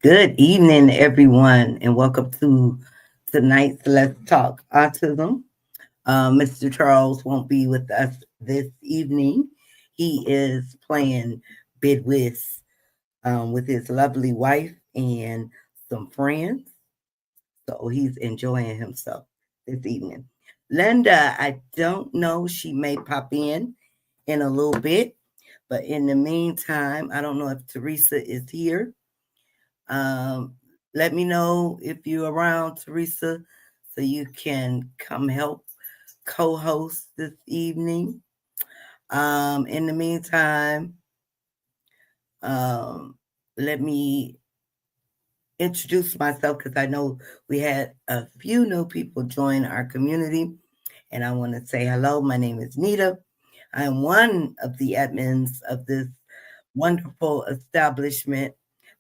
Good evening, everyone, and welcome to tonight's Let's Talk Autism. Mr. Charles won't be with us this evening. He is playing Bid with his lovely wife and some friends, so he's enjoying himself this evening. Linda, I don't know, she may pop in a little bit, but in the meantime, I don't know if Teresa is here. Um, Let me know if you're around, Teresa, so you can come help co-host this evening. In the meantime, um, let me introduce myself because I know we had a few new people join our community, and I want to say hello. My name is Nita. I am one of the admins of this wonderful establishment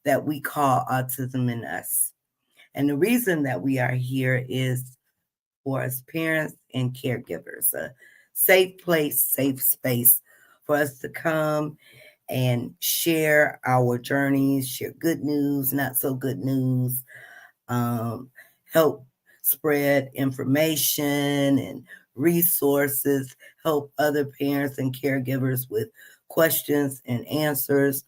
that we call Autism and Us. And the reason that we are here is for us parents and caregivers, a safe place, safe space for us to come and share our journeys, share good news, not so good news, help spread information and resources, help other parents and caregivers with questions and answers.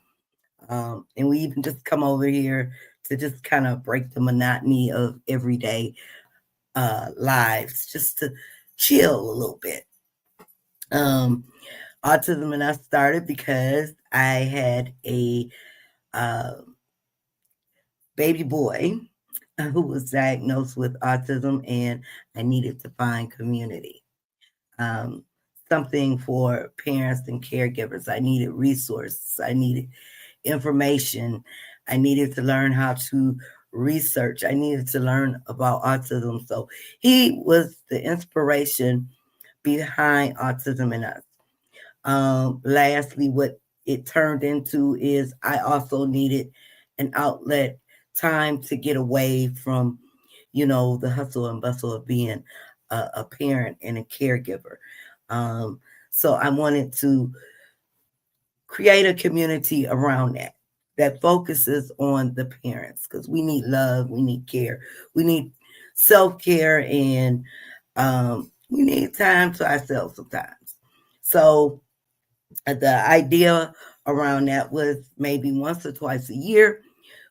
And we even just come over here to just kind of break the monotony of everyday lives, just to chill a little bit. Um, Autism and Us started because I had a uh, baby boy who was diagnosed with autism, and I needed to find community. Um, Something for parents and caregivers. I needed resources. I needed information. I needed to learn how to research. I needed to learn about autism. So he was the inspiration behind Autism and Us. Lastly, what it turned into is I also needed an outlet, time to get away from, the hustle and bustle of being a parent and a caregiver. So I wanted to create a community around that focuses on the parents, because we need love, we need care, we need self-care, and we need time to ourselves sometimes. So the idea around that was maybe once or twice a year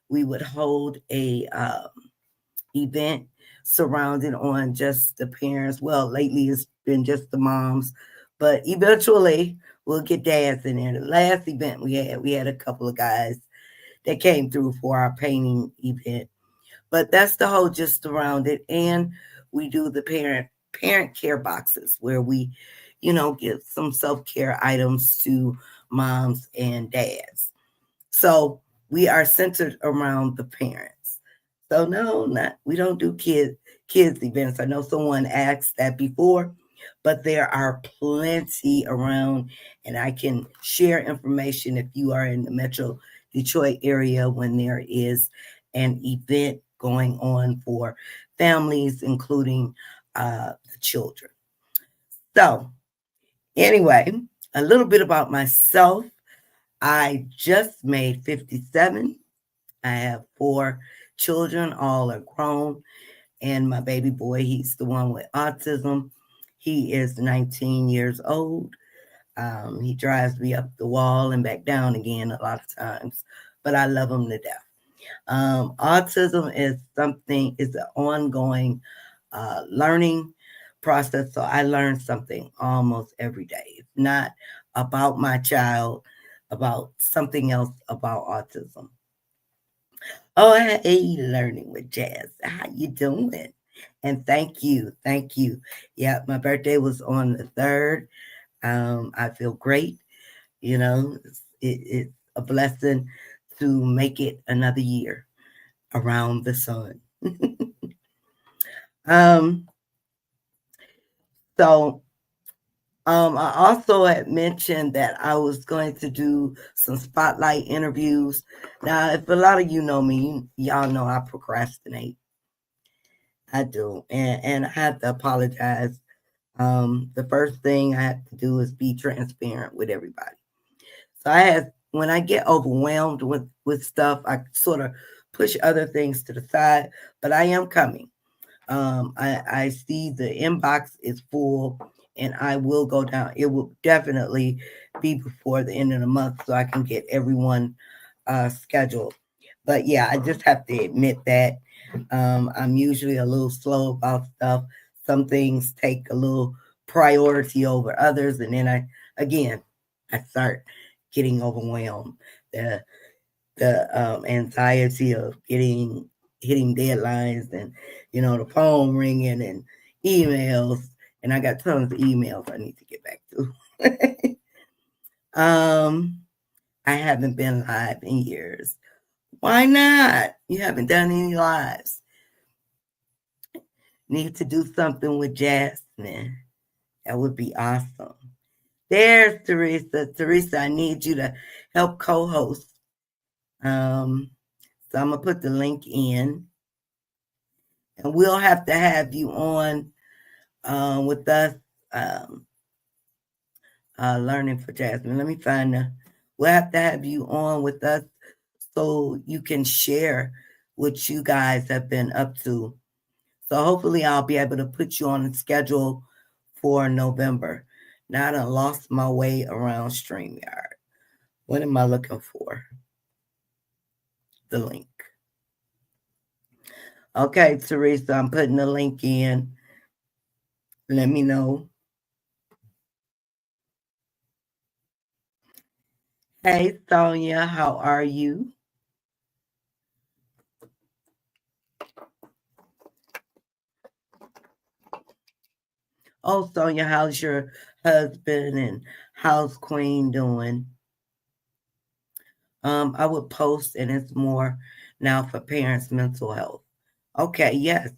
we would hold a event surrounding on just the parents. Well, lately it's been just the moms, but eventually we'll get dads in there. The last event we had a couple of guys that came through for our painting event. But that's the whole gist around it. And we do the parent care boxes where we, give some self-care items to moms and dads. So we are centered around the parents. So no, not we don't do kids events. I know someone asked that before, but there are plenty around, and I can share information if you are in the Metro Detroit area when there is an event going on for families, including the children. So anyway, a little bit about myself. I just made 57. I have 4 children, all are grown, and my baby boy, he's the one with autism. He is 19 years old. He drives me up the wall and back down again a lot of times, but I love him to death. Autism is an ongoing learning process. So I learn something almost every day. It's not about my child, about something else about autism. Oh, hey, learning with Jazz. How you doing? And thank you. Yeah, my birthday was on the 3rd. I feel great. It's a blessing to make it another year around the sun. um, so I also had mentioned that I was going to do some spotlight interviews. Now, if a lot of you know me, y'all know I procrastinate. I do, and I have to apologize. The first thing I have to do is be transparent with everybody. So when I get overwhelmed with stuff, I sort of push other things to the side, but I am coming. I see the inbox is full, and I will go down. It will definitely be before the end of the month, so I can get everyone scheduled. But yeah, I just have to admit that I'm usually a little slow about stuff. Some things take a little priority over others, and then again, I start getting overwhelmed. The anxiety of hitting deadlines, and the phone ringing and emails, and I got tons of emails I need to get back to. I haven't been live in years. Why not? You haven't done any lives. Need to do something with Jasmine. That would be awesome. There's Teresa. Teresa, I need you to help co-host. So I'm gonna put the link in, and we'll have to have you on with us. Um, Learning for Jasmine. Let me find the. We'll have to have you on with us so you can share what you guys have been up to. So hopefully I'll be able to put you on the schedule for November. Now I done lost my way around StreamYard. What am I looking for? The link. Okay, Teresa, I'm putting the link in. Let me know. Hey, Sonia, how are you? Oh, Sonia, how's your husband and how's Queen doing? I would post, and it's more now for parents' mental health. Okay, yes.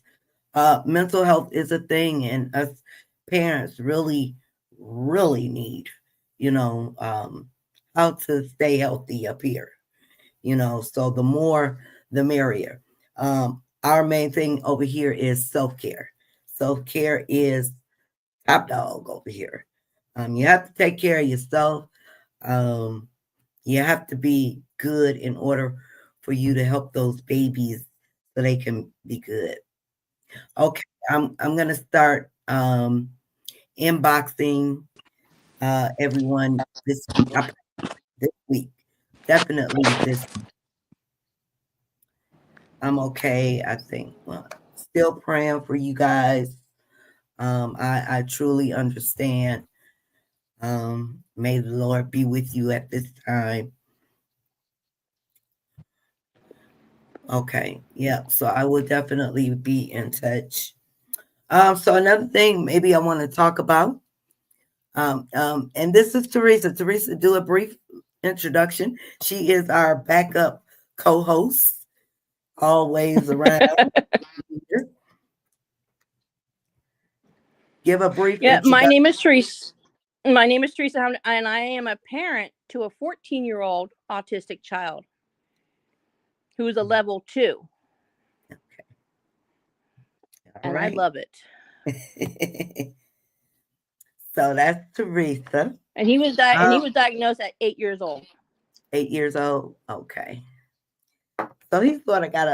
Mental health is a thing, and us parents really, really need, you know, um, how to stay healthy up here. So the more, the merrier. Our main thing over here is self care. Self care is top dog over here. You have to take care of yourself. Um, you have to be good in order for you to help those babies so they can be good. Okay, I'm gonna start inboxing everyone this week. This week, definitely this. I'm okay. I think. Well, still praying for you guys. I truly understand. May the Lord be with you at this time. Okay, yeah. So I will definitely be in touch. So another thing, maybe I want to talk about. And this is Teresa. Teresa, do a brief introduction. She is our backup co-host, always around. Give a brief Yeah, introduction. my name is Teresa. My name is Teresa, and I am a parent to a 14-year-old autistic child who is a level 2. Okay. And Right. I love it. So that's Teresa. And he was diagnosed at 8 years old. 8 years old. Okay. So he's sort of got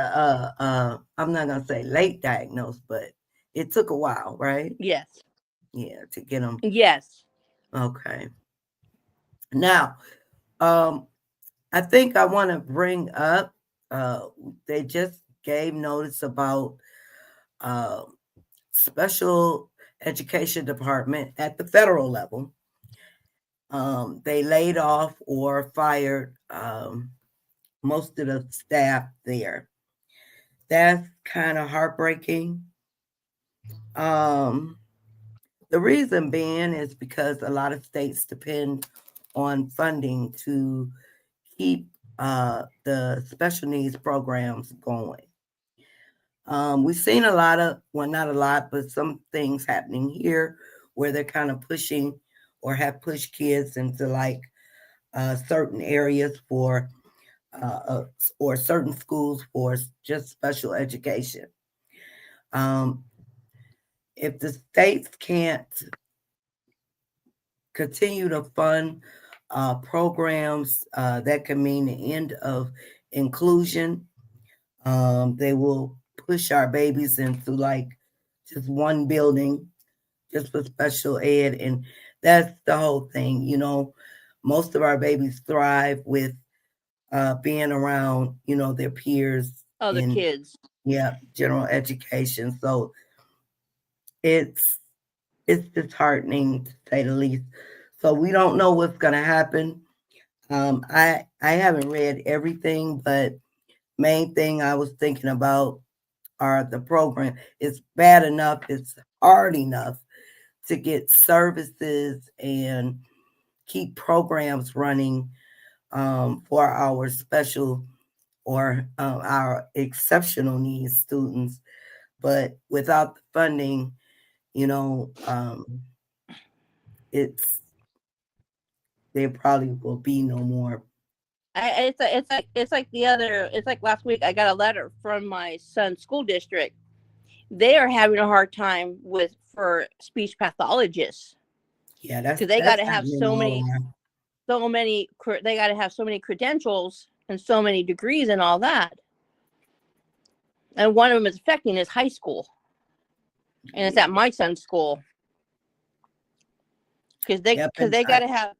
I'm not gonna say late diagnosed, but it took a while, right? Yes. Yeah, to get him. Yes. Okay. Now, I think I want to bring up. They just gave notice about uh, special education department at the federal level. They laid off or fired most of the staff there. That's kind of heartbreaking. Um, the reason being is because a lot of states depend on funding to keep the special needs programs going. We've seen a lot of, well, not a lot, but some things happening here where they're kind of pushing or have pushed kids into like certain areas for or certain schools for just special education. Um, if the states can't continue to fund programs, that can mean the end of inclusion. They will push our babies into like just one building just for special ed. And that's the whole thing. Most of our babies thrive with being around, their peers Other in, kids. yeah, general education. So it's disheartening to say the least. So we don't know what's going to happen. I haven't read everything, but main thing I was thinking about are the program. It's bad enough, it's hard enough to get services and keep programs running for our special or our exceptional needs students. But without the funding, it's there probably will be no more. It's like last week I got a letter from my son's school district. They are having a hard time for speech pathologists Yeah, because they got that's to have happening all around. they got to have so many credentials and so many degrees and all that. And one of them is affecting his high school, and it's at my son's school because Yep, they got to have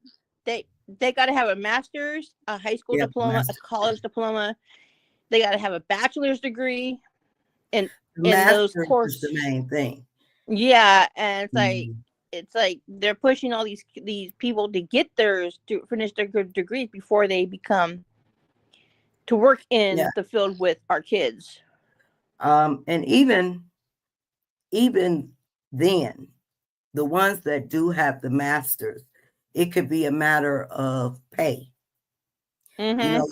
they got to have a master's, a high school yep, diploma, a college diploma. They got to have a bachelor's degree in those master is the courses. main thing. Yeah, and it's like they're pushing all these people to get theirs to finish their good degrees before they become to work in the field with our kids. And even then, the ones that do have the masters, it could be a matter of pay. You're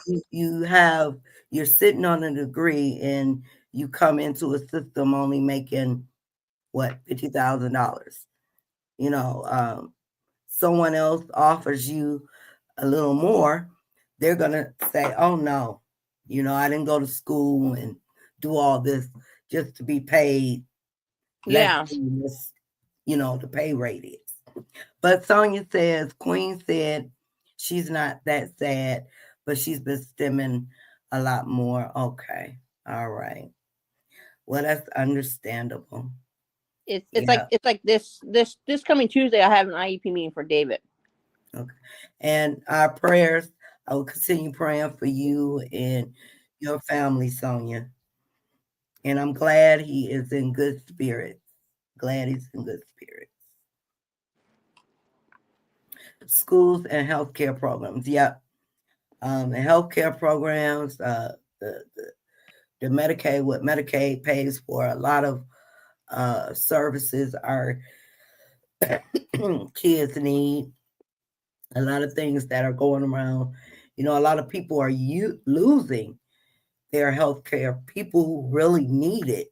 sitting on a degree and you come into a system only making what, $50,000. Someone else offers you a little more, they're gonna say, "Oh no, I didn't go to school and do all this just to be paid less than this, the pay rate is." But Sonia says, Queen said she's not that sad, but she's been stimming a lot more. Okay. All right. Well, that's understandable. It's like this coming Tuesday I have an IEP meeting for David. Okay. And our prayers, I will continue praying for you and your family, Sonia. And I'm glad he is in good spirits. Glad he's in good spirits. Schools and healthcare programs. Yep. The healthcare programs, the Medicaid, what Medicaid pays for a lot of services our kids need. A lot of things that are going around. A lot of people are losing their health care, people who really need it.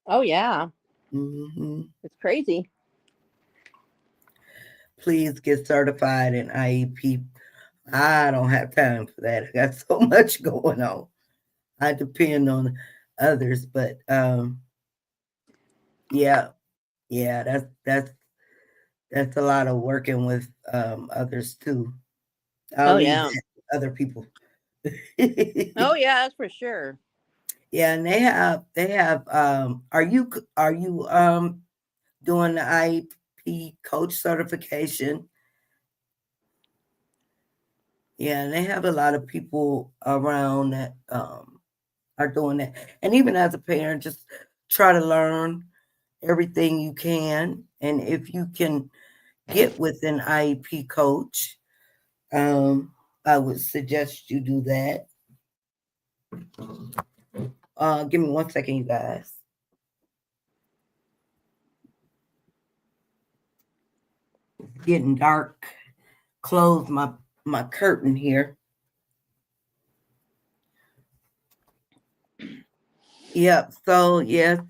Oh, yeah. Mm-hmm. It's crazy. Please get certified in IEP. I don't have time for that. I got so much going on. I depend on others, but yeah, that's a lot of working with others too. I'll leave that to other people. Oh yeah, that's for sure. Yeah, and they have are you doing the IEP coach certification? Yeah, and they have a lot of people around that are doing that. And even as a parent, just try to learn everything you can. And if you can get with an IEP coach, I would suggest you do that. Give me 1 second, you guys. It's getting dark. Close my curtain here. Yep. So yes,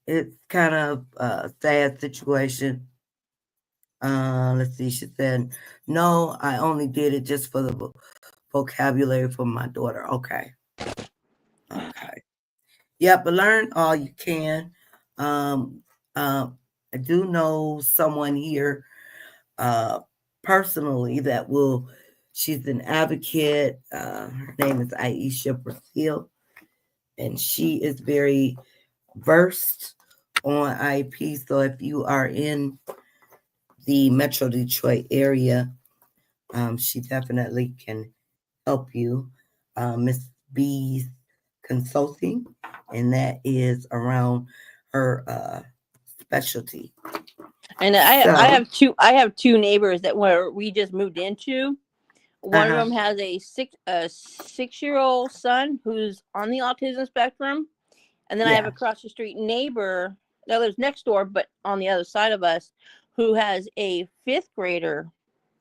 it's kind of a sad situation. Let's see. She said, "No, I only did it just for the vocabulary for my daughter." Okay. Okay. Yeah, but learn all you can. Um, I do know someone here personally that will She's an advocate. Her name is Aisha Brazil, and she is very versed on IEP. So if you are in the Metro Detroit area, she definitely can help you. Miss B's Consulting, and that is around her specialty. And I have two neighbors that where we just moved into. One of them has a 6-year-old son who's on the autism spectrum, and then I have a across the street neighbor that lives next door, but on the other side of us, who has a 5th grader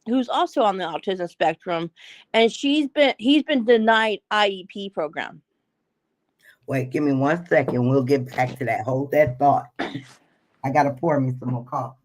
who's also on the autism spectrum, and he's been denied IEP program. Wait, give me 1 second. We'll get back to that. Hold that thought. I gotta pour me some more coffee.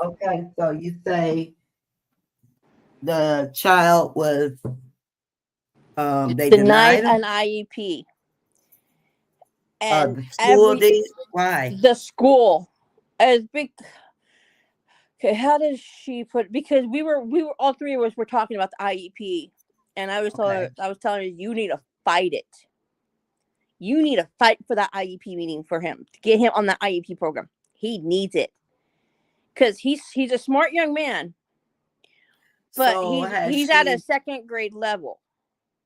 Okay, so you say the child was they denied denied an IEP. And the school did? Why? The school as big. Okay, how did she put? Because we were all three of us were talking about the IEP, and I was telling her you need to fight it. You need to fight for that IEP meeting for him to get him on the IEP program. He needs it because he's a smart young man, but so he's at a 2nd grade level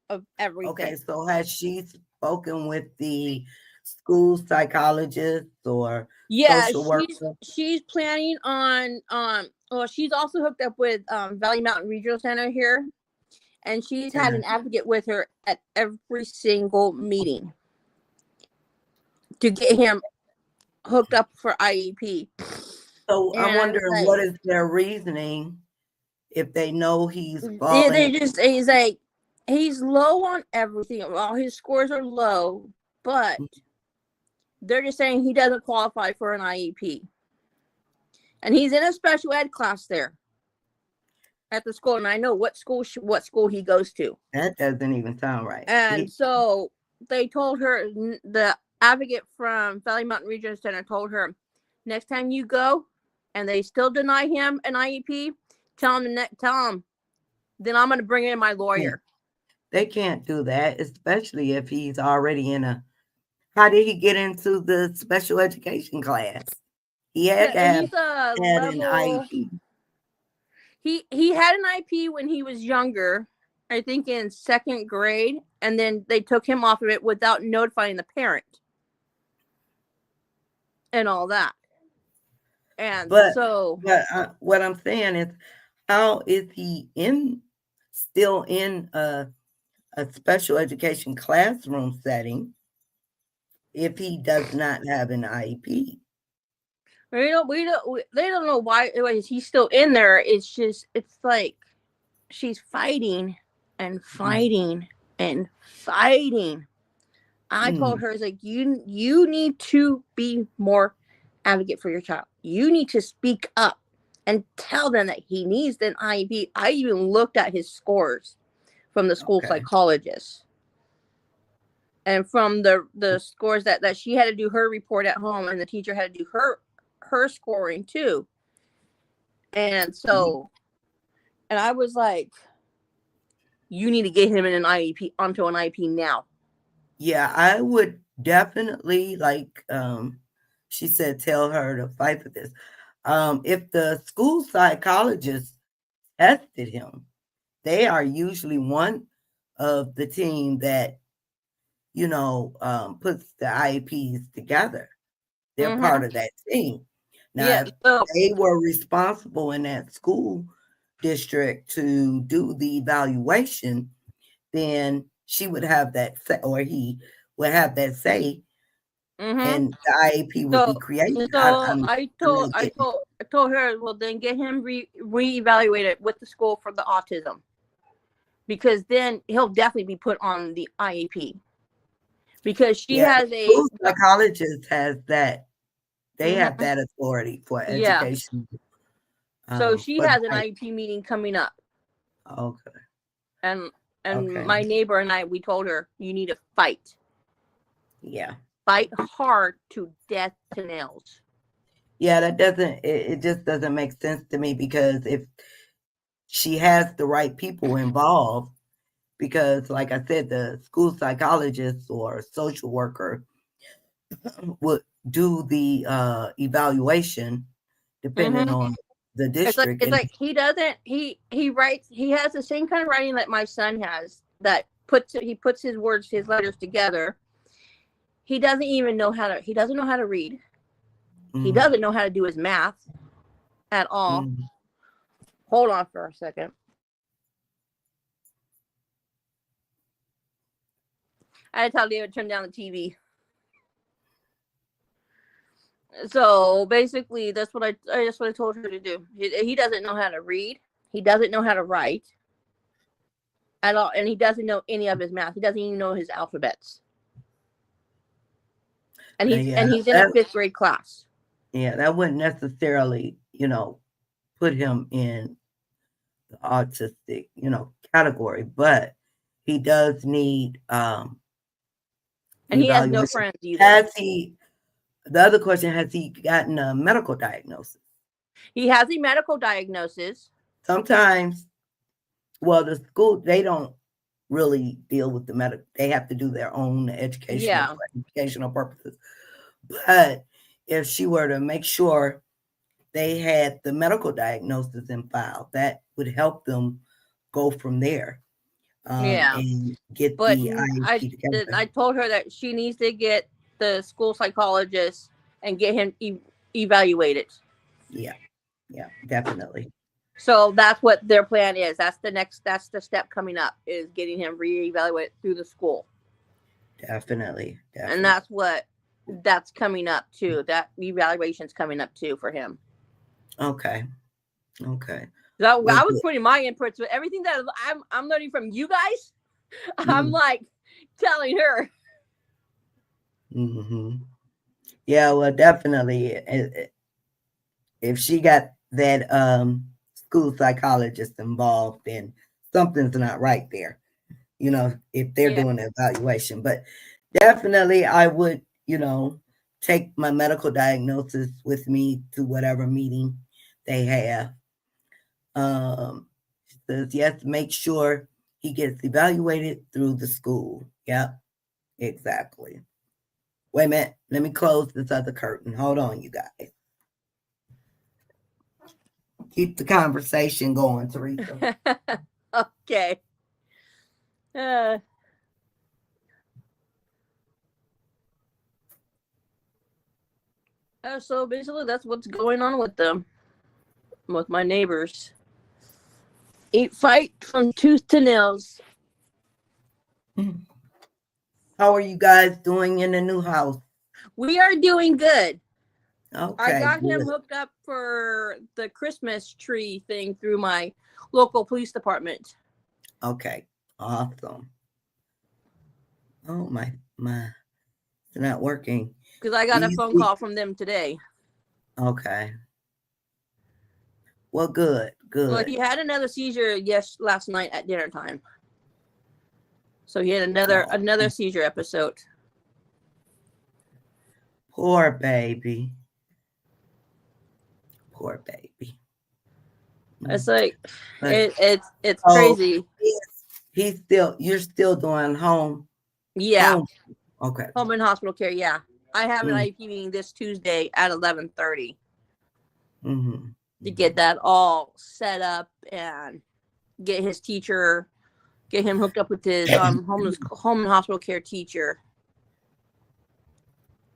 of everything. Okay, so has she spoken with the school psychologist or social worker? She's planning on well, she's also hooked up with Valley Mountain Regional Center here, and she's had an advocate with her at every single meeting to get him hooked up for IEP. So I'm wondering what is their reasoning if they know he's falling? He's like he's low on everything. All his scores are low, but they're just saying he doesn't qualify for an IEP. And he's in a special ed class there at the school, and I know what school he goes to. That doesn't even sound right. And so they told her, the advocate from Valley Mountain Regional Center told her, next time you go and they still deny him an IEP, tell him, then I'm going to bring in my lawyer. They can't do that, especially if he's already in a. How did he get into the special education class? He had to have had an IEP. He had an IEP when he was younger, I think in 2nd grade, and then they took him off of it without notifying the parent and all that. And but what I'm saying is, how is he still in a special education classroom setting if he does not have an IEP? They don't know why he's still in there. It's like she's fighting and fighting and fighting. I told her, it's like, you need to be more advocate for your child. You need to speak up and tell them that he needs an IEP. I even looked at his scores from the school psychologist. And from the scores that she had to do her report at home, and the teacher had to do her scoring too. And so, and I was like, you need to get him in an IEP, onto an IEP now. Yeah, I would definitely, like she said, tell her to fight for this. If the school psychologist tested him, they are usually one of the team that, puts the IEPs together. They're part of that team. Now, if they were responsible in that school district to do the evaluation, then she would have that say, or he would have that say, and the IEP would be created. So I told her, well, then get him reevaluated with the school for the autism. because then he'll definitely be put on the IEP. Because she Yeah, has the a school psychologist has that. They have mm-hmm, that authority for yeah. education. So she For has an the IEP meeting coming up, okay, and okay, my neighbor and we told her, you need to fight yeah, hard to death to nails. yeah. That doesn't. It just doesn't make sense to me because if she has the right people involved, because like I said, the school psychologist or social worker would do the evaluation depending Mm-hmm. on the district. It's And like he doesn't he writes, he has the same kind of writing that my son has, that he puts his letters together. He doesn't even know how to read. He mm, doesn't know how to do his math at all. mm, Hold on for a second. I had to tell David to turn down the TV. So basically, that's what I told her to do. He doesn't know how to read. He doesn't know how to write at all, and he doesn't know any of his math. He doesn't even know his alphabets. And he's yeah, in a 5th grade class. yeah, that wouldn't necessarily, put him in the autistic, category, but he does need And he has no evaluation. friends either. Has he? The other question: has he gotten a medical diagnosis? He has a medical diagnosis. Sometimes, well, the school, they don't really deal with the medical. They have to do their own educational Yeah. for educational purposes. But if she were to make sure they had the medical diagnosis in file, that would help them go from there Yeah. and get But the IEP together. I told her that she needs to get the school psychologist and get him evaluated. Yeah, yeah, definitely. So that's what their plan is. That's the step coming up, is getting him reevaluated through the school. Definitely. And that's coming up too. That evaluation's coming up too for him. Okay. So Well, I was putting my inputs with everything that I'm learning from you guys. I'm like telling her. Mm-hmm. Yeah, well, definitely. If she got that school psychologist involved, then something's not right there. If they're doing the evaluation. But definitely, I would, take my medical diagnosis with me to whatever meeting they have. Says yes, make sure he gets evaluated through the school. Yep, exactly. Wait a minute, let me close this other curtain. Hold on, you guys. Keep the conversation going, Teresa. Okay. So basically, that's what's going on with them, with my neighbors. Fight from tooth to nails. How are you guys doing in the new house? We are doing good. Okay, I got good. him hooked up for the Christmas tree thing through my local police department. Okay, awesome. Oh my, it's not working. Because I got a phone call from them today. Okay. Well, good. Well, he had another seizure last night at dinner time. So he had another seizure episode. Poor baby. Poor baby. It's like it's crazy. You're still doing home. Yeah. Home. Okay. Home and hospital care. Yeah. I have an IEP meeting this Tuesday at 11:30 to get that all set up and get him hooked up with his home and hospital care teacher,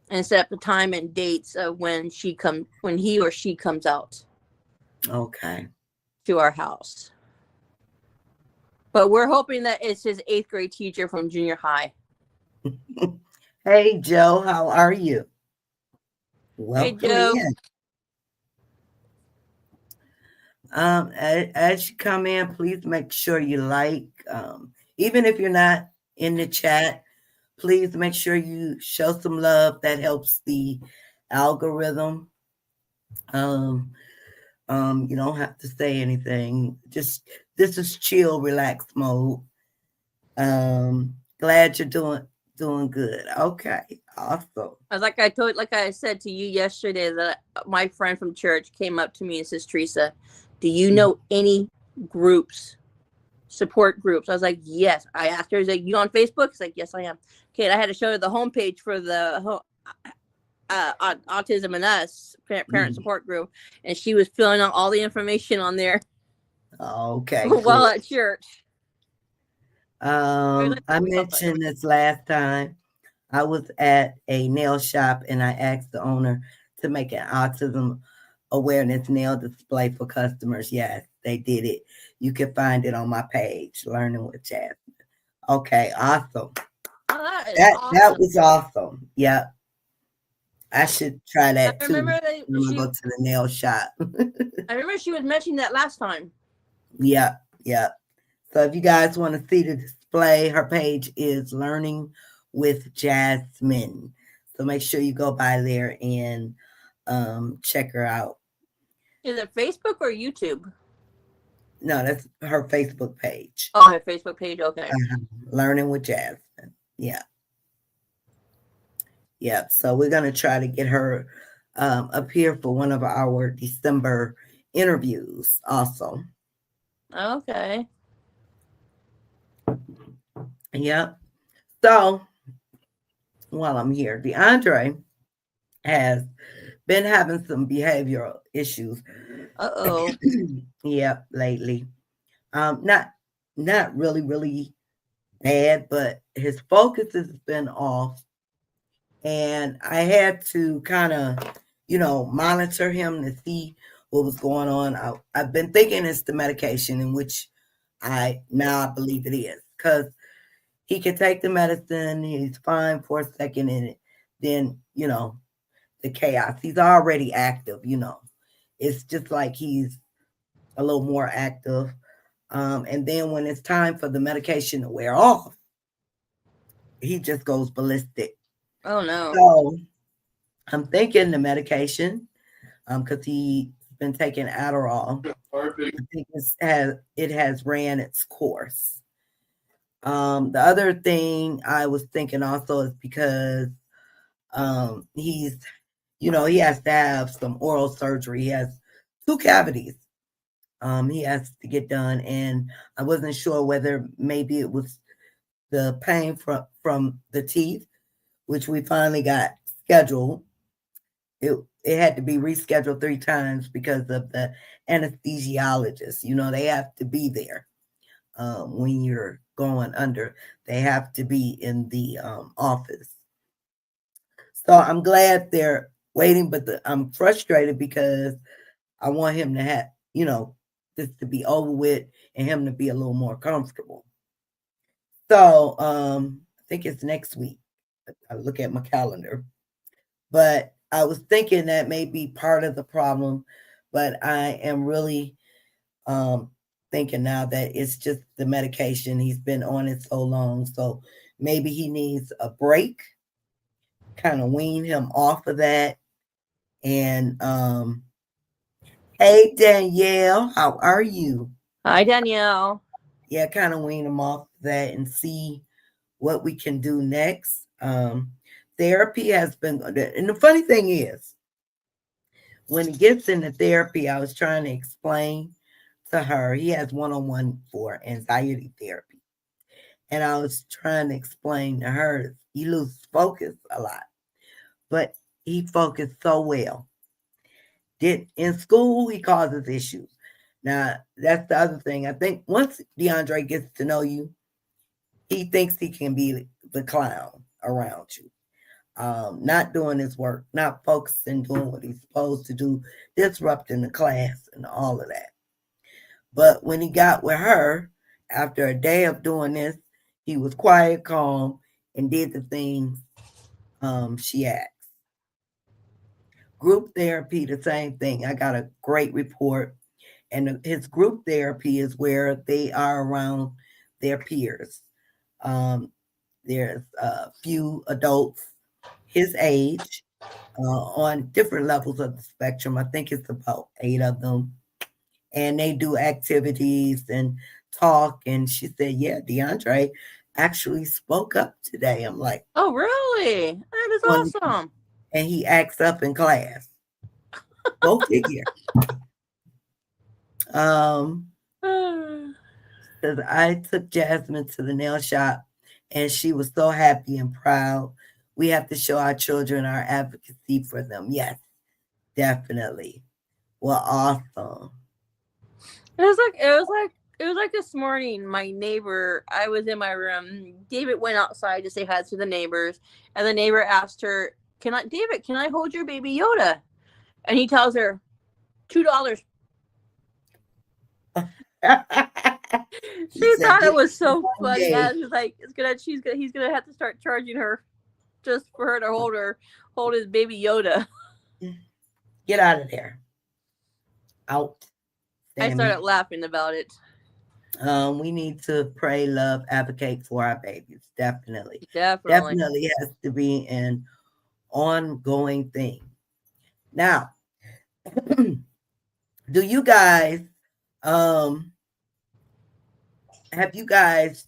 and set up the time and dates of when he or she comes out. Okay. To our house. But we're hoping that it's his 8th grade teacher from junior high. Hey, Joe, how are you? Welcome Hey, Joe. in. As you come in, please make sure you like, even if you're not in the chat, please make sure you show some love. That helps the algorithm. Um, you don't have to say anything. Just this is chill, relax mode. Glad you're doing good. Okay, awesome. Like I said to you yesterday, that my friend from church came up to me and says, Teresa, do you know any groups, support groups? I was like, yes. I asked her, is like, you on Facebook? She's like, yes, I am. Okay, and I had to show her the homepage for the Autism and Us parent support group, and she was filling out all the information on there. Okay, while good. at church. I mentioned this last time. I was at a nail shop and I asked the owner to make an autism awareness nail display for customers. Yes, they did it. You can find it on my page, Learning with Jasmine. Okay, awesome. Oh, That was awesome. Yep. I should try that too. When I go to the nail shop. I remember she was mentioning that last time. Yep, yep. So if you guys want to see the display, her page is Learning with Jasmine. So make sure you go by there and check her out. Is it Facebook or YouTube? No, that's her Facebook page. Oh, her Facebook page. Okay. Learning with Jasmine. Yeah. Yeah. So we're going to try to get her up here for one of our December interviews also. Okay. Yep. So while I'm here, DeAndre has been having some behavioral issues. Uh-oh. Yep, lately. Not really bad, but his focus has been off. And I had to kind of, monitor him to see what was going on. I've been thinking it's the medication, in which I believe it is, because he can take the medicine, he's fine for a second, and then the chaos. He's already active. It's just like he's a little more active. And then when it's time for the medication to wear off, he just goes ballistic. Oh no. So I'm thinking the medication, because he's been taking Adderall. I think it has ran its course. The other thing I was thinking also is because he has to have some oral surgery. He has 2 cavities. He has to get done, and I wasn't sure whether maybe it was the pain from the teeth, which we finally got scheduled. It had to be rescheduled 3 times because of the anesthesiologist. They have to be there when you're going under. They have to be in the office. So I'm glad they're waiting, but I'm frustrated because I want him to have, this to be over with and him to be a little more comfortable. So I think it's next week. I look at my calendar. But I was thinking that may be part of the problem, but I am really thinking now that it's just the medication. He's been on it so long, so maybe he needs a break, kind of wean him off of that. And hey Danielle, how are you? Hi Danielle. Yeah, kind of wean him off that and see what we can do next. Therapy has been, and the funny thing is, when he gets into therapy, I was trying to explain to her, he has one-on-one for anxiety therapy. And I was trying to explain to her, he loses focus a lot, but he focused so well. In school, he causes issues. Now, that's the other thing. I think once DeAndre gets to know you, he thinks he can be the clown around you. Not doing his work, not focusing, doing what he's supposed to do, disrupting the class and all of that. But when he got with her, after a day of doing this, he was quiet, calm, and did the things she asked. Group therapy, the same thing. I got a great report. And his group therapy is where they are around their peers. Um, there's a few adults his age on different levels of the spectrum. I think it's about 8 of them. And they do activities and talk. And she said, yeah, DeAndre actually spoke up today. I'm like, oh, really? That is one, awesome. and he acts up in class. Go figure. Says I took Jasmine to the nail shop and she was so happy and proud. We have to show our children our advocacy for them. Yes, definitely. Well, awesome. It was like this morning. My neighbor, I was in my room. David went outside to say hi to the neighbors, and the neighbor asked her, David, can I hold your baby Yoda?" And he tells her, $2. She Said, thought it get was the so funny. day. Yeah, she's like, he's gonna have to start charging her just for her to hold his baby Yoda. Get out of there. Out, I Sammy. started laughing about it. We need to pray, love, advocate for our babies. Definitely. Definitely. Definitely has to be an ongoing thing. Now, do you guys um have you guys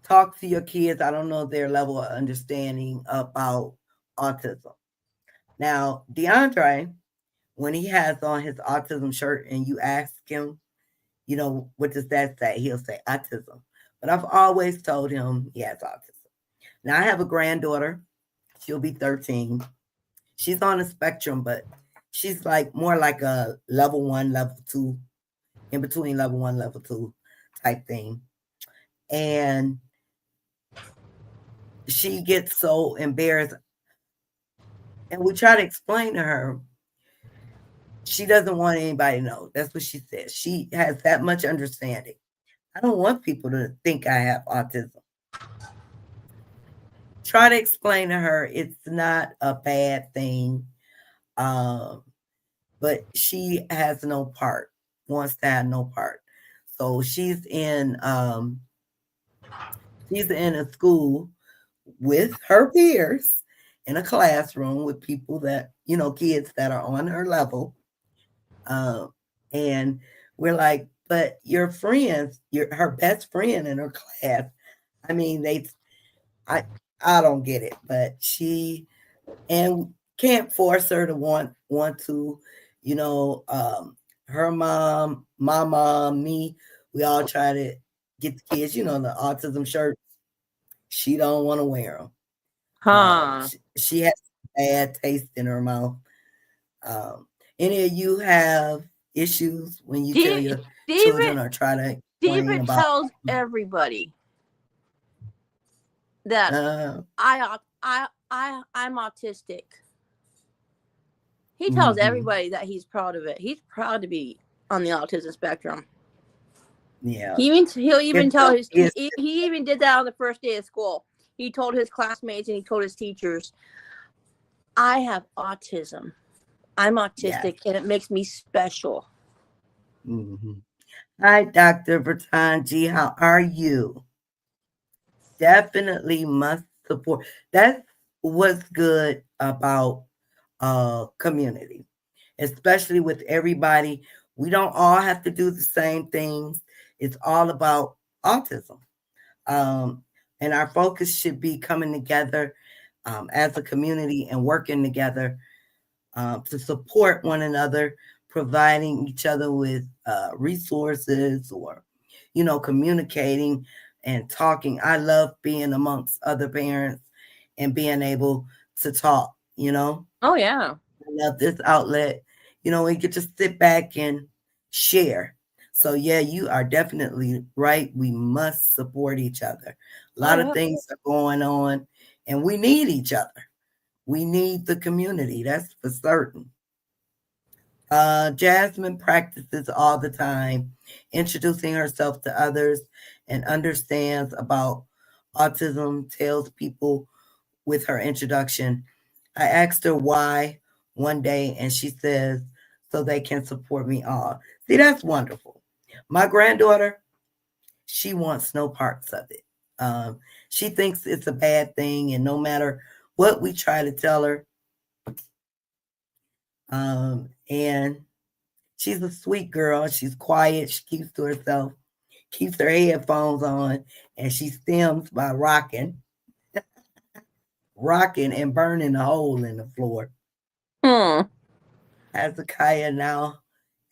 talked to your kids? I don't know their level of understanding about autism. Now, DeAndre, when he has on his autism shirt and you ask him, what does that say? He'll say autism. But I've always told him he has autism. Now I have a granddaughter. She'll be 13. She's on the spectrum, but she's like more like a level 1, level 2, in between level 1, level 2 type thing. And she gets so embarrassed. And we try to explain to her, she doesn't want anybody to know. That's what she says. She has that much understanding. I don't want people to think I have autism. Try to explain to her it's not a bad thing. Um, but she has no part, wants to have no part. So she's in a school with her peers in a classroom with people that, kids that are on her level. And we're like, but your friends, her best friend in her class, I mean, I, I don't get it, but and can't force her to want to, you know, um, her mom, my mom, me, we all try to get the kids, the autism shirts. She don't want to wear them. Huh. She has bad taste in her mouth. Um, any of you have issues when you tell Da- your children David or try to explain David about? tells everybody that Uh, I'm autistic. He tells mm-hmm. everybody that he's proud of it. He's proud to be on the autism spectrum. Yeah. He'll even If tell his is he even did that on the first day of school. He told his classmates and he told his teachers, "I have autism. I'm yes. autistic and it makes me special." Mm-hmm. Hi, Dr. Bertanji. How are you? Definitely must support. That's what's good about community, especially with everybody. We don't all have to do the same things. It's all about autism. Um, and our focus should be coming together as a community and working together to support one another, providing each other with resources or, communicating and talking. I love being amongst other parents and being able to talk. Oh yeah. I love this outlet. We get to sit back and share. So yeah, you are definitely right. We must support each other. A Oh lot of yeah. things are going on and we need each other. We need the community. That's for certain. Jasmine practices all the time, introducing herself to others and understands about autism, tells people with her introduction. I asked her why one day, and she says, so they can support me all. See, that's wonderful. My granddaughter, she wants no parts of it. She thinks it's a bad thing, and no matter what we try to tell her, and she's a sweet girl. She's quiet. She keeps to herself, keeps her headphones on, and she stems by rocking and burning a hole in the floor. Hezekiah now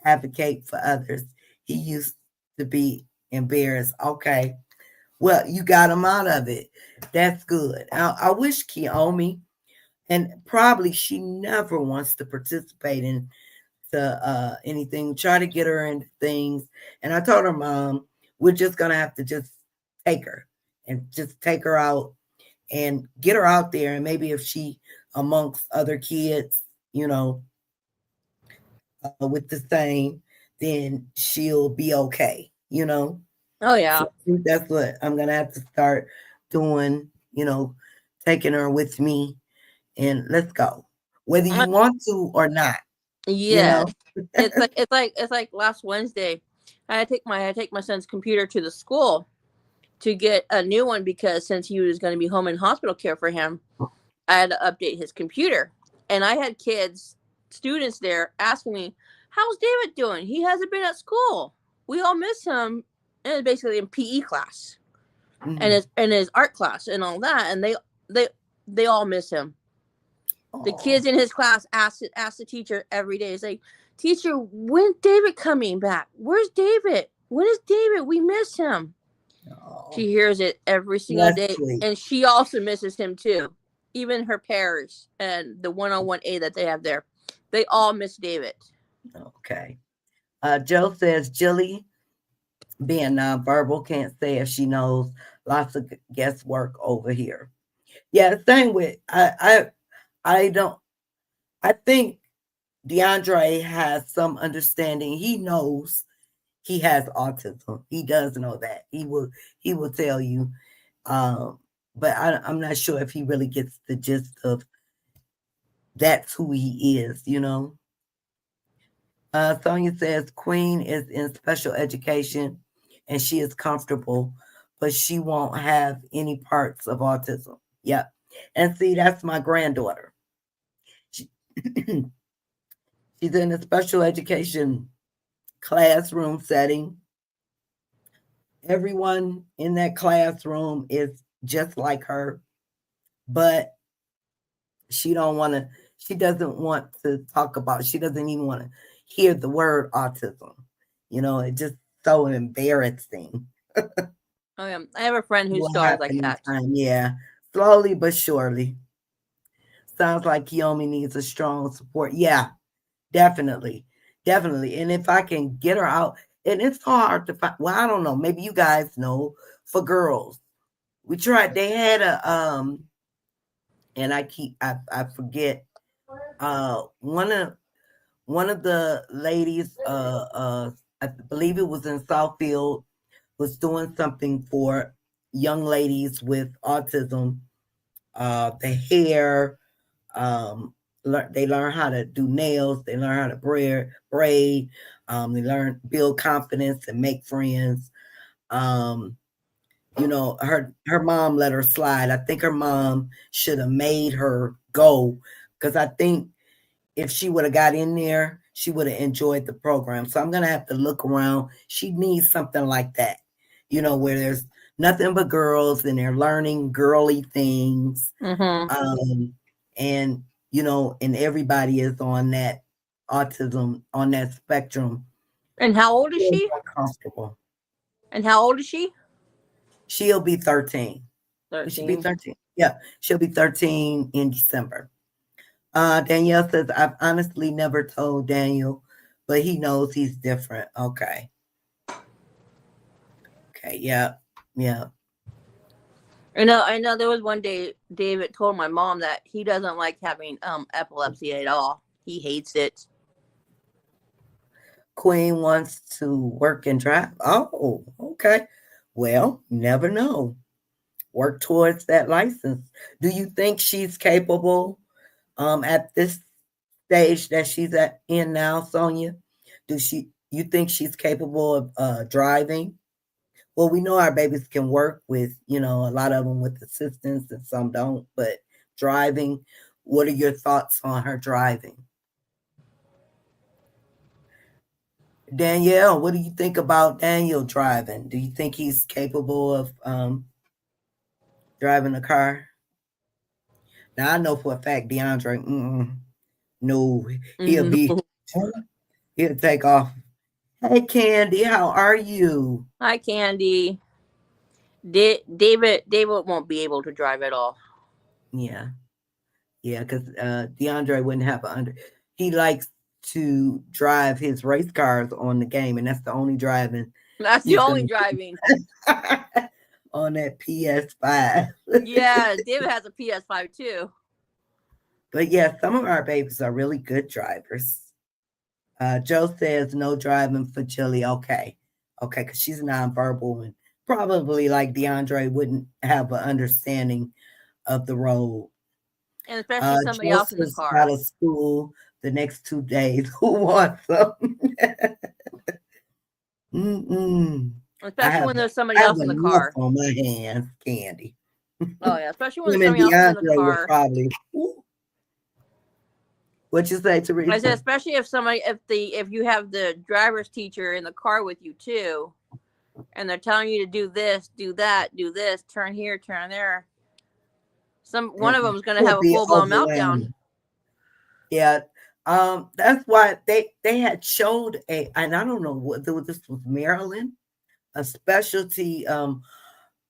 advocate for others. He used to be embarrassed. Okay. Well, you got him out of it. That's good. I wish Kiyomi, and probably she never wants to participate in anything, try to get her into things. And I told her mom, we're just gonna have to just take her and just take her out and get her out there. And maybe if she amongst other kids, you know, with the same, then she'll be okay, you know. Oh So yeah. I think that's what I'm gonna have to start doing, you know, taking her with me and let's go. Whether you want to or not, you know. Yes. It's like last Wednesday. I had to take my son's computer to the school to get a new one because since he was going to be home in hospital care for him, I had to update his computer. And I had students there asking me, "How's David doing? He hasn't been at school. We all miss him." And it's basically in PE class and his art class and all that, and they all miss him. The kids in his class ask the teacher every day. It's like, "Teacher, when's David coming back? Where's David? When is David? We miss him." She hears it every single day, and she also misses him too. Even her peers and the one-on-one aid that they have there, they all miss David. Okay. Joe says Jilly being nonverbal can't say if she knows lots of guesswork over here. Yeah, same with I don't I think DeAndre has some understanding. He knows he has autism. He does know that. He will tell you. But I'm not sure if he really gets the gist of that's who he is, you know. Sonia says Queen is in special education and she is comfortable, but she won't have any parts of autism. Yep. And see, that's my granddaughter. She, she's in a special education classroom setting. Everyone in that classroom is just like her, but she doesn't want to talk about, she doesn't even want to hear the word autism. You know, it's just so embarrassing. Oh yeah, I have a friend whose What daughter's like happened in that. time? Yeah, slowly but surely. Sounds like Kiyomi needs a strong support. Yeah, definitely, definitely. And if I can get her out, and it's hard to find. Well, I don't know. Maybe you guys know. For girls, we tried. They had and I forget. One of the ladies. I believe it was in Southfield, was doing something for young ladies with autism. The hair, they learn how to do nails, they learn how to braid, they learn build confidence and make friends. Um, you know, her mom let her slide. I think her mom should have made her go because I think if she would have got in there, she would have enjoyed the program. So I'm gonna have to look around. She needs something like that, you know, where there's nothing but girls and they're learning girly things. And you know, and everybody is on that autism on that spectrum. And how old is she? Comfortable. And how old is she? She'll be 13. She'll be 13. 13. Yeah, she'll be 13 in December. Danielle says, I've honestly never told Daniel, but he knows he's different. Okay. Okay. Yeah. Yeah. I know there was one day David told my mom that he doesn't like having epilepsy at all. He hates it. Queen wants to work and drive. Oh, okay. Well, never know. Work towards that license. Do you think she's capable at this stage that she's in now, Sonia? Do You think she's capable of driving? Well, we know our babies can work with, a lot of them with assistance and some don't, but driving, what are your thoughts on her driving? Danielle, what do you think about Daniel driving? Do you think he's capable of driving a car? Now, I know for a fact DeAndre, no, he'll be, No. he'll take off. Hey, Candy, how are you? Hi, Candy. David won't be able to drive at all. Yeah. Yeah, because DeAndre wouldn't have he likes to drive his race cars on the game, and that's the only driving That's the he's only gonna driving. do on that PS5. Yeah, David has a PS5 too. But yeah, some of our babies are really good drivers. Joe says no driving for Chili. Okay, because she's nonverbal and probably like DeAndre wouldn't have an understanding of the road. And especially somebody else in the Joseph's out car. of school the next 2 days. Who wants some? Mm-mm. I Especially have when there's I somebody have else in the enough car. on my hands, Candy. Oh yeah, especially when Him there's and somebody else is in the DeAndre would car. probably. What you say, I said, Teresa? especially if you have the driver's teacher in the car with you too, and they're telling you to do this, do that, do this, turn here, turn there. One It of them is going to would have a be full blown meltdown. overwhelming. Yeah. That's why they had showed and I don't know what this was, Maryland, a specialty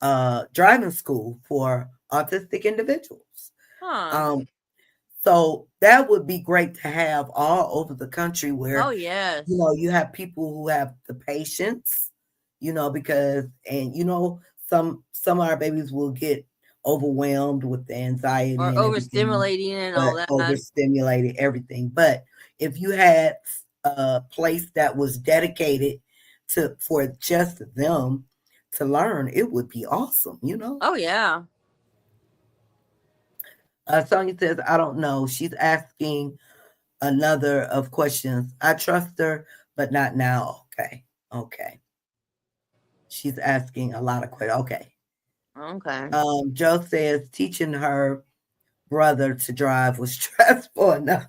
driving school for autistic individuals. Huh. Um, so that would be great to have all over the country Oh where, yes. you have people who have the patience, because, and, some of our babies will get overwhelmed with the anxiety Or and everything, overstimulating and all but that. overstimulated everything. But if you had a place that was dedicated for just them to learn, it would be awesome. Oh yeah. Sonia says, I don't know. She's asking another of questions. I trust her, but not now. Okay. Okay. She's asking a lot of questions. Okay. Okay. Joe says teaching her brother to drive was stressful enough.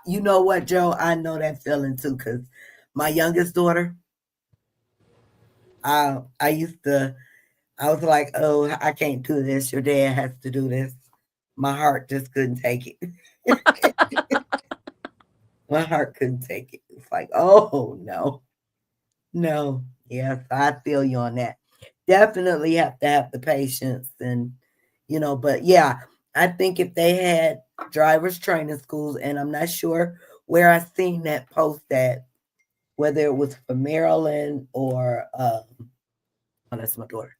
You know what, Joe? I know that feeling too, because my youngest daughter, I used to, I was like, oh, I can't do this. Your dad has to do this. My heart just couldn't take it. My heart couldn't take it. It's like, oh no, no. Yes, I feel you on that. Definitely have to have the patience but yeah, I think if they had drivers training schools, and I'm not sure where I seen that post at, whether it was for Maryland or oh, that's my daughter.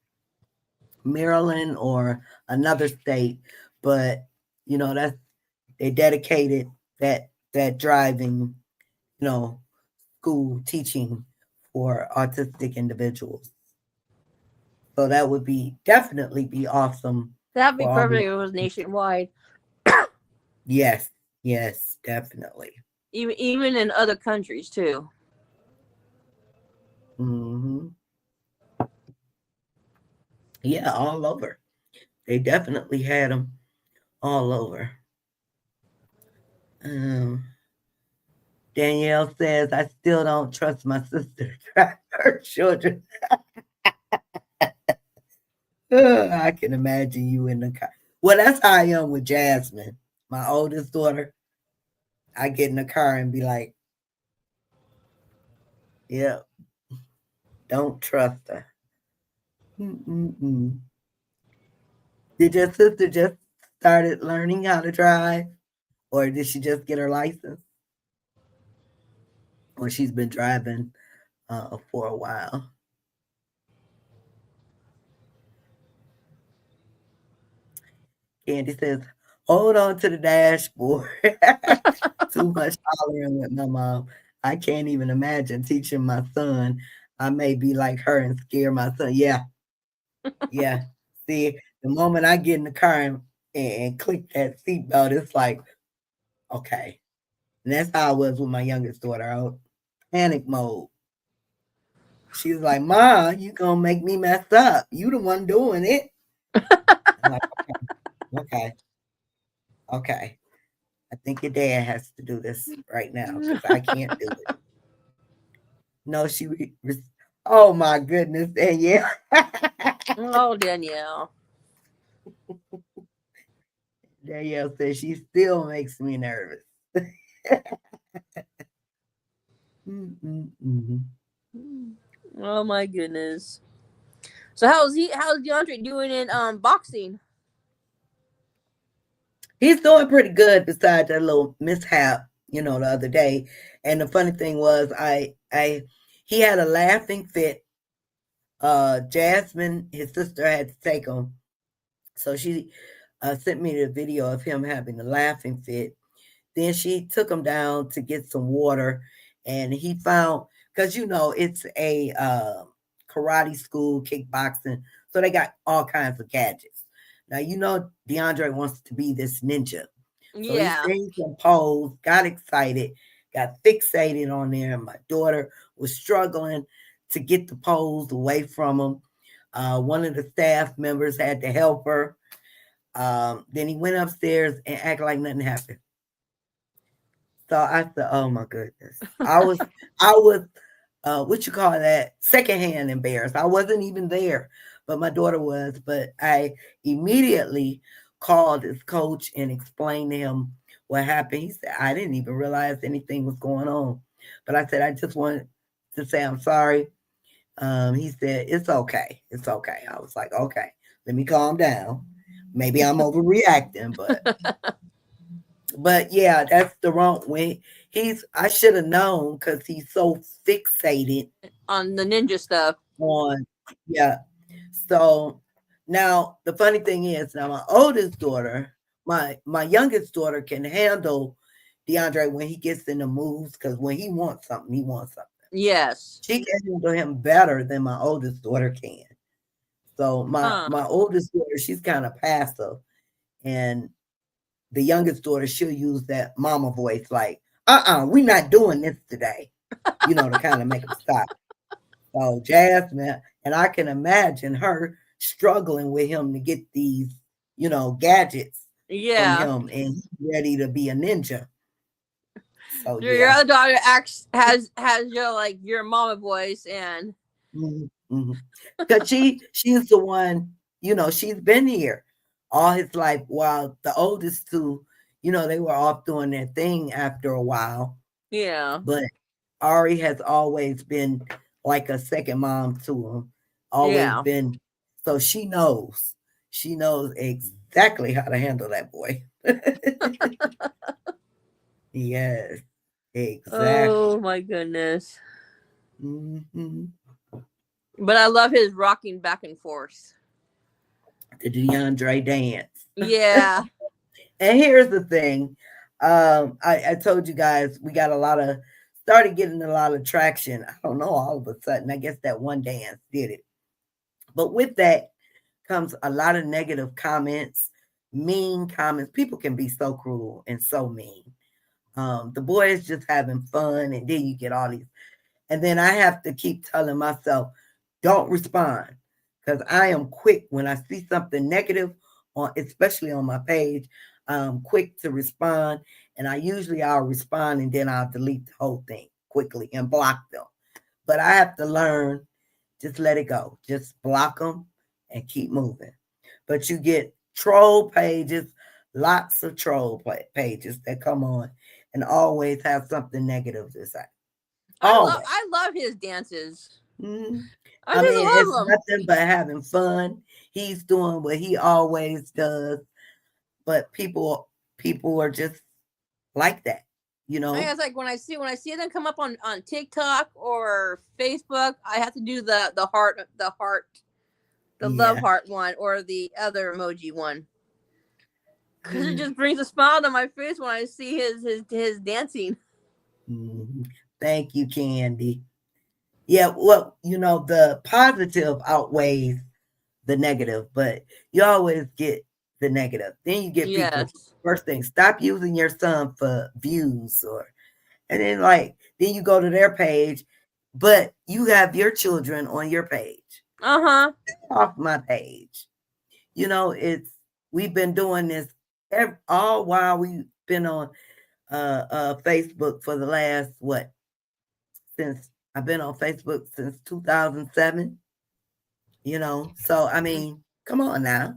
Maryland or another state, but that's they dedicated that driving, you know, school teaching for autistic individuals. So that would definitely be awesome That'd be for all perfect of if it was nationwide. Yes, yes, definitely. Even in other countries too. Hmm. Yeah, all over. They definitely had them all over. Um, Danielle says, I still don't trust my sister to drive her children. I can imagine you in the car. Well, that's how I am with Jasmine, my oldest daughter. I get in the car and be like, yeah, don't trust her. Mm-mm-mm. Did your sister just started learning how to drive? Or did she just get her license? Or she's been driving for a while? Candy says, hold on to the dashboard. Too much hollering with my mom. I can't even imagine teaching my son. I may be like her and scare my son. Yeah, yeah. See, the moment I get in the car and click that seatbelt, it's like, okay. And that's how I was with my youngest daughter. panic mode. She was like, "Ma, you gonna make me mess up. You the one doing it." I'm like, okay, okay. I think your dad has to do this right now because I can't do it. No, oh my goodness, Danielle. Oh, Danielle. Danielle says she still makes me nervous. Mm-mm-mm. Oh my goodness. So how's DeAndre doing in boxing? He's doing pretty good besides that little mishap, the other day. And the funny thing was he had a laughing fit. Jasmine, his sister, had to take him. So she sent me the video of him having a laughing fit. Then she took him down to get some water, and he found, because it's a karate school, kickboxing, so they got all kinds of gadgets. Now DeAndre wants to be this ninja, so he Yeah. seen some pose, got excited, got fixated on there. And my daughter was struggling to get the pose away from him. One of the staff members had to help her. Then he went upstairs and acted like nothing happened. So I said, "Oh my goodness!" I was, what you call that? Secondhand embarrassed. I wasn't even there, but my daughter was. But I immediately called his coach and explained to him what happened. He said, "I didn't even realize anything was going on," but I said, "I just wanted to say I'm sorry." He said, "It's okay. It's okay." I was like, "Okay, let me calm down. Maybe I'm overreacting, but yeah, that's the wrong way. I should have known because he's so fixated On the ninja stuff. on, yeah. So now the funny thing is, now my oldest daughter, my youngest daughter can handle DeAndre when he gets in the moves because when he wants something, he wants something. Yes. She can handle him better than my oldest daughter can. So my oldest daughter, she's kind of passive, and the youngest daughter, she'll use that mama voice like, we're not doing this today, to kind of make them stop. So Jasmine, and I can imagine her struggling with him to get these, gadgets from Yeah. him, and he's ready to be a ninja. So Your yeah. other daughter has your your mama voice and Mm-hmm. Because she's the one, she's been here all his life, while the oldest two, they were off doing their thing after a while. yeah. But Ari has always been like a second mom to him. Always Yeah. been, so she knows. She knows exactly how to handle that boy. Yes, Oh exactly. my goodness. Hmm. But I love his rocking back and forth. The DeAndre dance. Yeah. And here's the thing. I told you guys we got started getting a lot of traction. I don't know, all of a sudden. I guess that one dance did it. But with that comes a lot of negative comments, mean comments. People can be so cruel and so mean. The boy is just having fun, and then you get all these. And then I have to keep telling myself, don't respond. Because I am quick when I see something negative especially on my page, I'm quick to respond. And I'll respond and then I'll delete the whole thing quickly and block them. But I have to learn, just let it go. Just block them and keep moving. But you get troll pages, lots of troll pages that come on and always have something negative to say. Always. I love his dances. Mhm. I I just mean, it's love them. nothing but having fun. He's doing what he always does, but people are just like that, you I know? guess when I see them come up on TikTok or Facebook, I have to do the love Yeah. heart one or the other emoji one because it Mhm. just brings a smile to my face when I see his dancing. Mhm. Thank you, Candy. Yeah, well, the positive outweighs the negative, but you always get the negative. Then you get people, Yes. first thing, stop using your son for views, or And then like then you go to their page, but you have your children on your page. Uh-huh. Off my page. It's we've been doing this all while we've been on Facebook for the last what since I've been on Facebook since 2007. So I mean, come on now.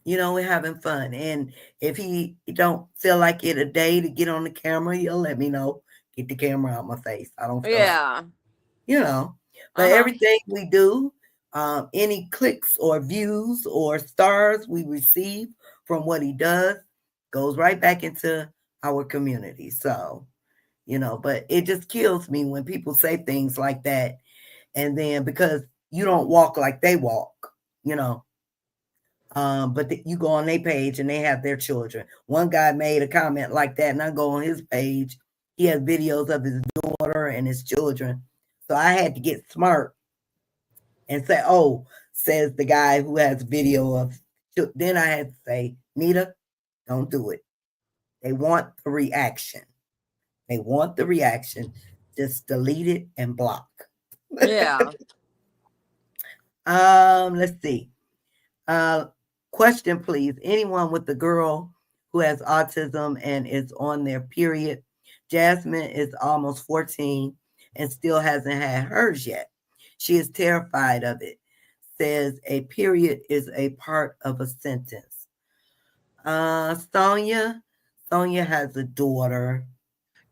We're having fun. And if he don't feel like it a day to get on the camera, he'll let me know. Get the camera out my face. I don't feel like Yeah. you know. But Uh-huh. everything we do, any clicks or views or stars we receive from what he does goes right back into our community. So, but it just kills me when people say things like that. And then because you don't walk like they walk, you know, but you go on their page and they have their children. One guy made a comment like that, and I go on his page. He has videos of his daughter and his children. So I had to get smart and say, "Oh," says the guy who has video of. Then I had to say, "Nita, don't do it. They want the reaction. They want the reaction. Just delete it and block." Yeah. Let's see. Uh, question, please. Anyone with a girl who has autism and is on their period? Jasmine is almost 14 and still hasn't had hers yet. She is terrified of it. Says a period is a part of a sentence. Sonia. Sonia has a daughter.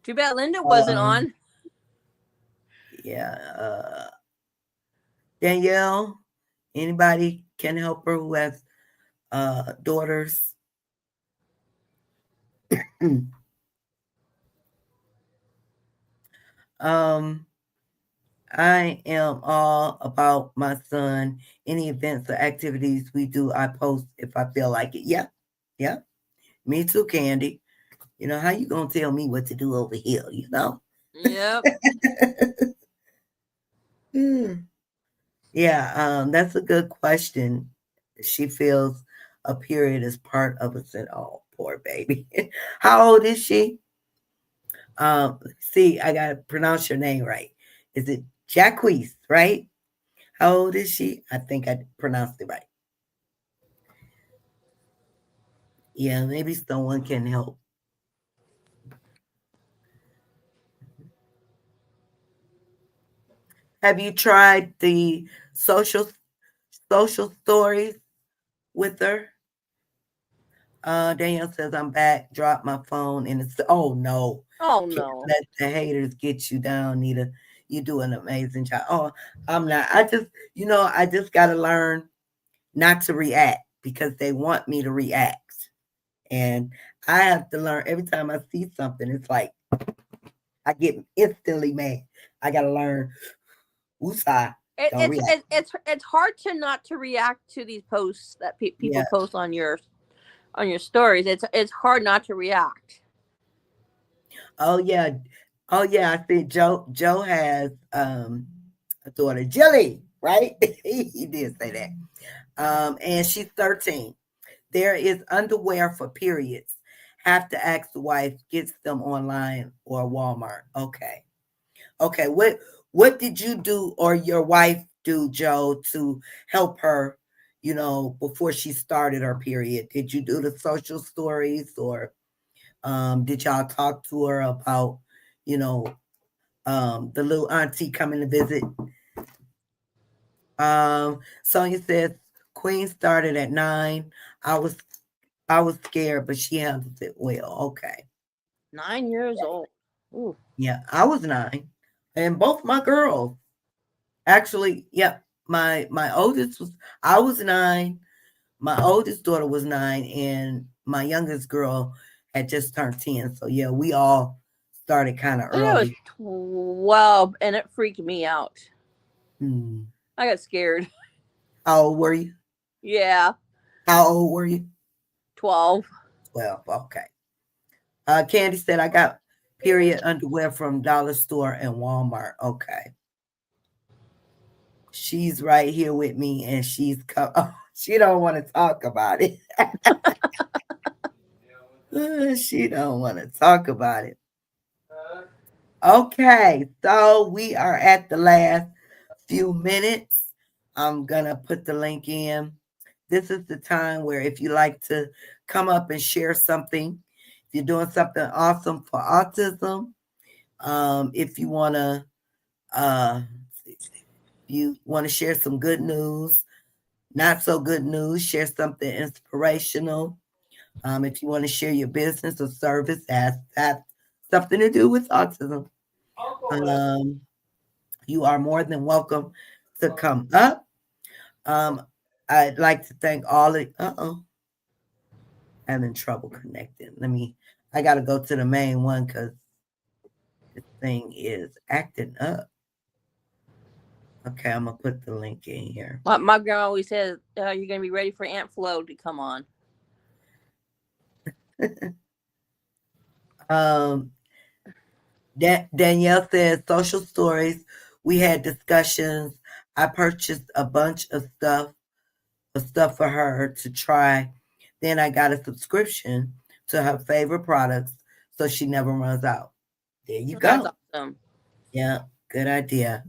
Too bad Linda wasn't on. Yeah. Danielle. Anybody can help her who has daughters? I am all about my son. Any events or activities we do, I post if I feel like it. Yeah, yeah. Me too, Candy. How you gonna tell me what to do over here? Yep. Yeah, that's a good question. She feels a period is part of us at all. Poor baby. How old is she? See, I gotta pronounce your name right. Is it Jacquees, right? How old is she? I think I pronounced it right. Yeah, maybe someone can help. Have you tried the social stories with her? Danielle says I'm back. Drop my phone and it's oh no. Oh Can't no. let the haters get you down, Nita. You do an amazing job. Oh, I'm not. I just gotta learn not to react because they want me to react. And I have to learn every time I see something, it's like I get instantly mad. I gotta learn, woosah, It, don't it's react. it, it's it's hard to not to react to these posts that people Yeah. post on your stories. It's hard not to react. Oh yeah. Oh yeah. I see Joe has a daughter, Jilly, right? He did say that. And she's 13. There is underwear for periods. Have to ask the wife, gets them online or Walmart. Okay. Okay. What did you do or your wife do, Joe, to help her, before she started her period? Did you do the social stories or did y'all talk to her about, you know, the little auntie coming to visit? Sonia says Queen started at 9. I was I was scared, but she handled it well. Okay. 9 years old. Ooh. Yeah, I was 9. And both my girls. Actually, yeah, my oldest was I was 9. My oldest daughter was 9 and my youngest girl had just turned 10. So yeah, we all started kind of I think I was early. 12 and it freaked me out. Hmm. I got scared. How old were you? Yeah. How old were you? 12. 12. Okay. Candy said I got period underwear from Dollar Store and Walmart. Okay. She's right here with me and she's oh, she don't want to talk about it. She don't want to talk about it. Okay, so we are at the last few minutes. I'm gonna put the link in. This is the time where if you like to come up and share something, if you're doing something awesome for autism, if uh, you want to share some good news, not so good news, share something inspirational. If you want to share your business or service that's something to do with autism, um, you are more than welcome to come up. Um, I'd like to thank all of. Having trouble connecting. I got to go to the main one because this thing is acting up. Okay, I'm gonna put the link in here. My grandma always says, "You're gonna be ready for Aunt Flo to come on." um, Danielle says social stories. We had discussions. I purchased a bunch of stuff for her to try. Then I got a subscription to her favorite products, so she never runs out. There you That's go. awesome. Yeah, good idea.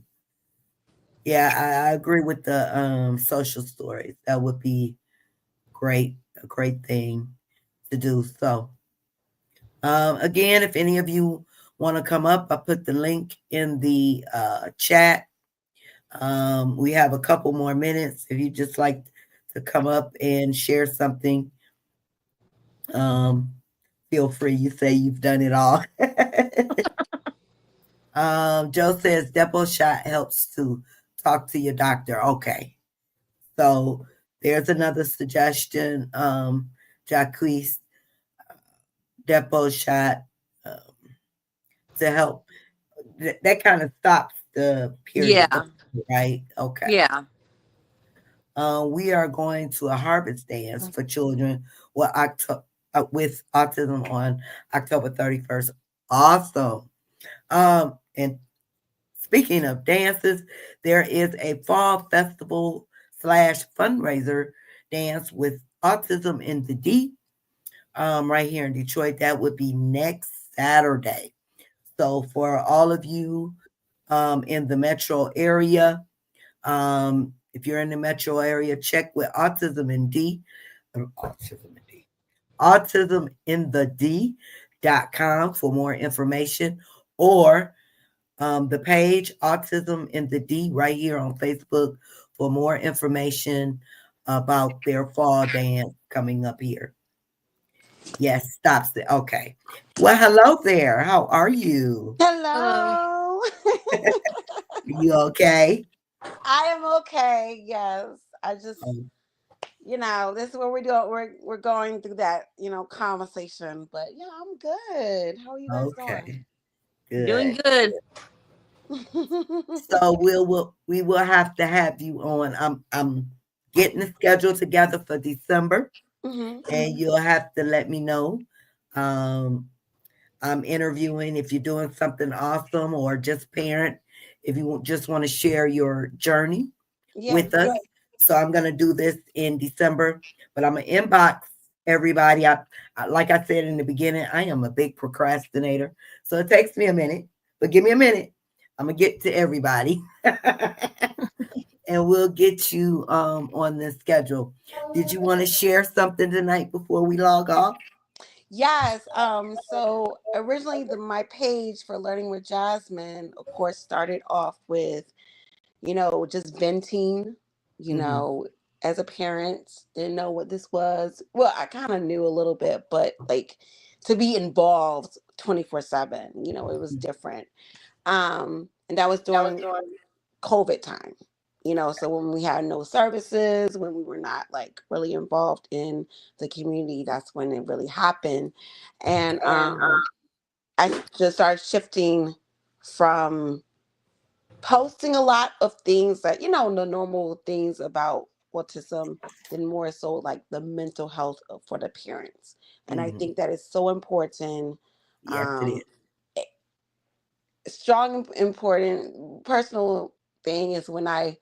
Yeah, I agree with the social stories. That would be great, a great thing to do. So, again, if any of you want to come up, I put the link in the chat. We have a couple more minutes. If you just like to come up and share something, um, feel free. You say you've done it all. Joe says depot shot helps to talk to your doctor. Okay. So there's another suggestion. Jacquees depot shot um, to help. That kind of stops the period, Yeah, right? Okay. yeah. We are going to a harvest dance for children with autism on October 31st. Awesome. And speaking of dances, there is a fall festival slash fundraiser dance with Autism in the D right here in Detroit. That would be next Saturday. So for all of you in the metro area, if you're in the metro area, check with Autism in D, Autism in the D.com for more information, or the page Autism in the D right here on Facebook for more information about their fall dance coming up here. Yes, stops it. Okay. Well, hello there. How are you? Hello. Hello. You okay? I am okay. Yes. I just, Oh, this is what we're doing. We're going through that, conversation. But yeah, I'm good. How are you guys doing? okay. Doing Good. good. So we will have to have you on. I'm getting the schedule together for December, hmm and you'll have to let me know. Um, I'm interviewing if you're doing something awesome or just parent. If you just want to share your journey Yeah, with us. good. So I'm gonna do this in December, but I'm gonna inbox everybody. Like I said in the beginning, I am a big procrastinator, so it takes me a minute. But give me a minute. I'm gonna get to everybody, and we'll get you on the schedule. Did you want to share something tonight before we log off? Yes. So originally my page for Learning with Jasmine, of course, started off with, just venting, you Mm-hmm. know, as a parent, didn't know what this was. Well, I kind of knew a little bit, but like to be involved 24/7, it was different. And that was during COVID time, so when we had no services, when we were not like really involved in the community, that's when it really happened. And I just started shifting from posting a lot of things that the normal things about autism, then more so like the mental health for the parents. And I Mm-hmm. think that is so important. Yes, it is. um Strong important personal thing is when I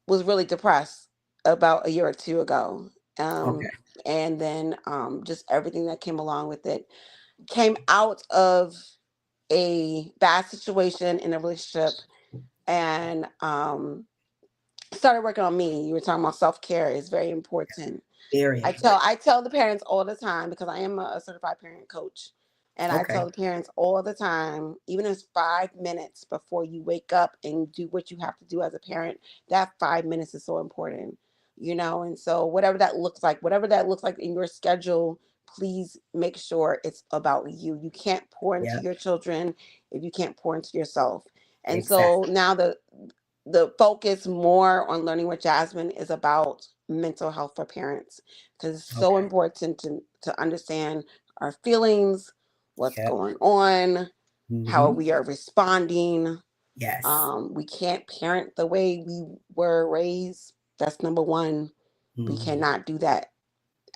was really depressed about a year or two ago. Okay. And then just everything that came along with it came out of a bad situation in a relationship and started working on me. You were talking about self-care is very important. Very I important. tell the parents all the time, because I am a certified parent coach. And I Okay. tell the parents all the time, even if it's 5 minutes before you wake up and do what you have to do as a parent, that 5 minutes is so important, you know? And so whatever that looks like in your schedule, please make sure it's about you. You can't pour into Yeah. your children if you can't pour into yourself. And so Exactly. now the focus more on Learning with Jasmine is about mental health for parents, because it's so Okay. important to understand our feelings, what's Yep. going on, how Hmm. we are responding. Yes. We can't parent the way we were raised. That's number one. We Hmm. cannot do that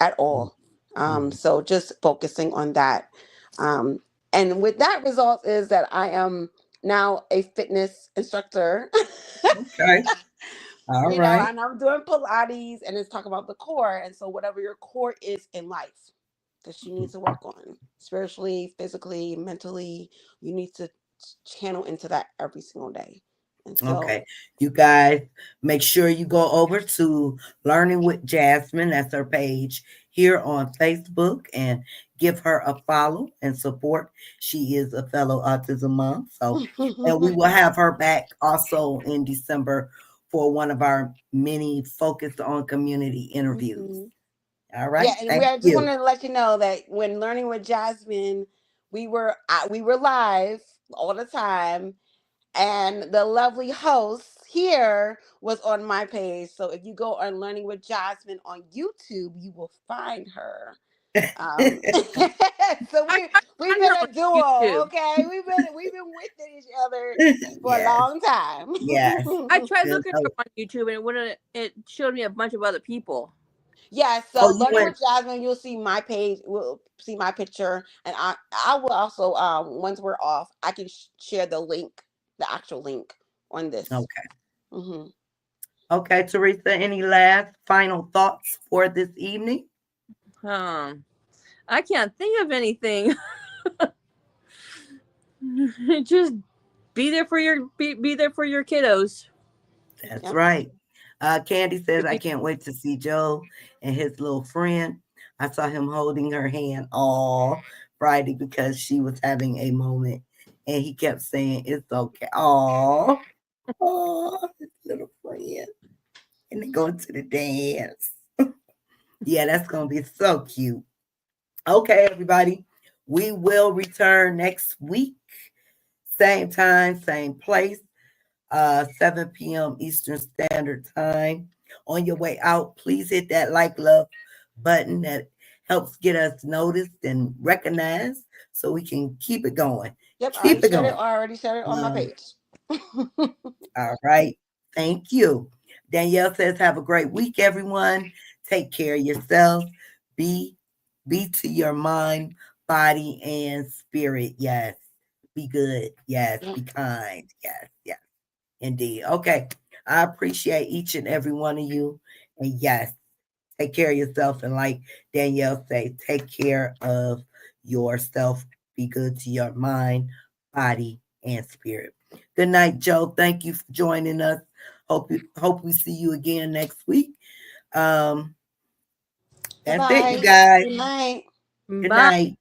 at all. Hmm. So just focusing on that. Um, and with that result is that I am now a fitness instructor. Okay. All You know, right. and I'm doing Pilates, and it's talking about the core. And so whatever your core is in life that you need to work on, spiritually, physically, mentally, you need to channel into that every single day. And so Okay. You guys make sure you go over to Learning with Jasmine. That's her page here on Facebook, and give her a follow and support. She is a fellow autism mom. So, and we will have her back also in December for one of our many focused on community interviews. Mhm. All Yeah, right. and Thank I just you. wanted to let you know that when Learning with Jasmine, we were live all the time, and the lovely host here was on my page. So if you go on Learning with Jasmine on YouTube, you will find her. So I we've find her been on a duo, YouTube. okay? We've been with each other for a Yes. long time. Yes. I tried Good. looking her Oh, on YouTube and it showed me a bunch of other people. Yeah, oh, so you Learning went. with Jasmine, you'll see my page, will see my picture, and I will also once we're off, I can share the link, the actual link on this. Okay. Hmm. Okay, Teresa, any last final thoughts for this evening? Um, I can't think of anything. Just be there for your kiddos. That's Yep. right. Candy says, I can't wait to see Joe and his little friend. I saw him holding her hand all Friday because she was having a moment. And he kept saying, it's okay. Oh, his little friend. And they're going to the dance. Yeah, that's going to be so cute. Okay, everybody. We will return next week. Same time, same place. 7 p.m. Eastern Standard Time. On your way out, please hit that like, love button that helps get us noticed and recognized so we can keep it going. Yep. Keep it going. I already shared it on my Um, page. all right. Thank you. Danielle says, have a great week, everyone. Take care of yourselves. Be be to your mind, body, and spirit. Yes. Be good. Yes. Yep. Be kind. Yes. Yes. Indeed. Okay. I appreciate each and every one of you. And yes, take care of yourself. And like Danielle say, take care of yourself. Be good to your mind, body, and spirit. Good night, Joe. Thank you for joining us. Hope we see you again next week. Um, Bye that's it, you bye. guys. Good night. Good Bye. night.